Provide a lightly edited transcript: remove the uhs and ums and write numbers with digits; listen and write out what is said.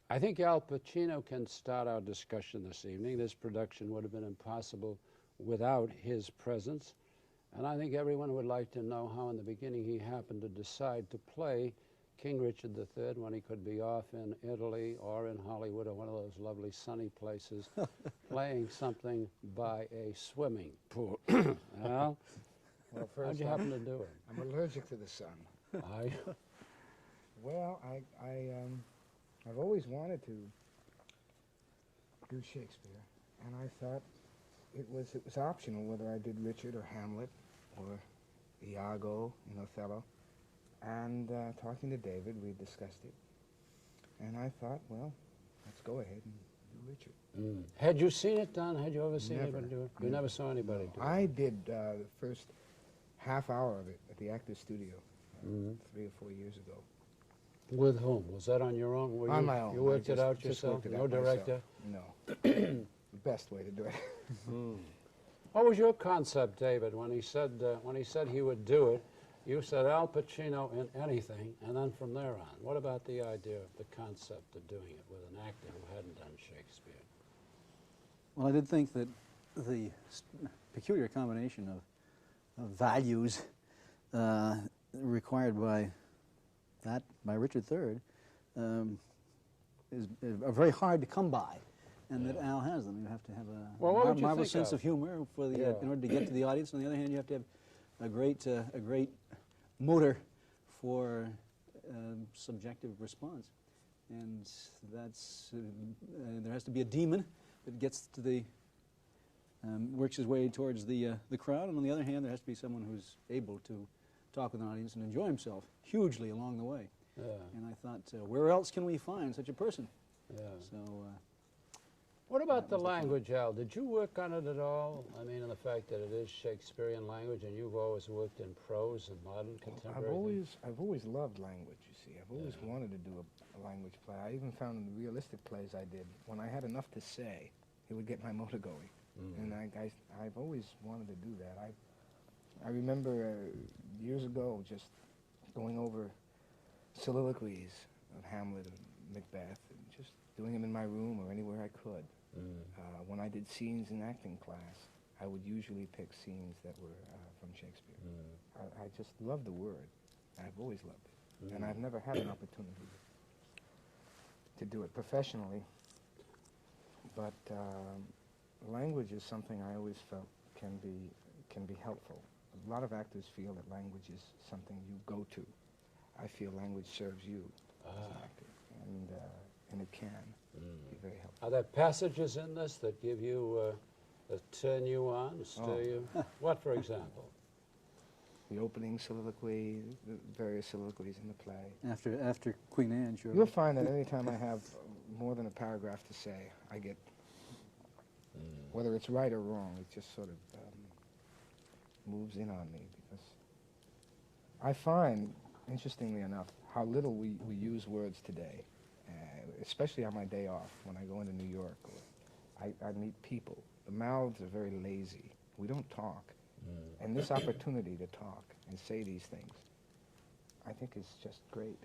I think Al Pacino can start our discussion this evening. This production would have been impossible without his presence. And I think everyone would like to know how in the beginning he happened to decide to play King Richard III when he could be off in Italy or in Hollywood or one of those lovely sunny places playing something by a swimming pool. Al, Well, first, how'd you happen to do it? I'm allergic to the sun. Well, I've always wanted to do Shakespeare, and I thought it was optional whether I did Richard or Hamlet or Iago in Othello. And talking to David, we discussed it, and I thought, well, let's go ahead and do Richard. Mm. Had you seen it done? Had you ever seen Never. anybody do it? You never saw anybody do it? I did the first half hour of it at the Actors Studio 3 or 4 years ago. With whom? Was that on your own? Were On you, my own. You worked I it out just yourself? worked it No out director? myself. No. The best way to do it. What was your concept, David, when he said he would do it? You said Al Pacino in anything, and then from there on, what about the idea of the concept of doing it with an actor who hadn't done Shakespeare? Well, I did think that the peculiar combination of values required by Richard III are very hard to come by, and that Al has them. You have to have a marvelous sense of humor for the in order to get to the audience. On the other hand, you have to have a great motor for subjective response, and that's there has to be a demon that gets to the works his way towards the crowd, and on the other hand, there has to be someone who's able to talk with an audience and enjoy himself hugely along the way. Yeah. And I thought, where else can we find such a person? Yeah. So. What about the language, Al? Did you work on it at all? I mean, in the fact that it is Shakespearean language, and you've always worked in prose and modern contemporary. I've always loved language. You see, I've always wanted to do a language play. I even found in the realistic plays I did, when I had enough to say, it would get my motor going. And I've always wanted to do that. I remember years ago just going over soliloquies of Hamlet and Macbeth, and just doing them in my room or anywhere I could. When I did scenes in acting class, I would usually pick scenes that were from Shakespeare. I just love the word. I've always loved it. And I've never had an opportunity to do it professionally. But language is something I always felt can be helpful. A lot of actors feel that language is something you go to. I feel language serves you as an actor, and it can be very helpful. Are there passages in this that give you, that turn you on, stir you? What, for example? The opening soliloquy, the various soliloquies in the play. After Queen Anne, sure. You'll find that any time I have more than a paragraph to say, I get, whether it's right or wrong, it just sort of moves in on me, because I find, interestingly enough, how little we use words today, especially on my day off when I go into New York. Or I meet people. The mouths are very lazy. We don't talk. And this opportunity to talk and say these things, I think is just great.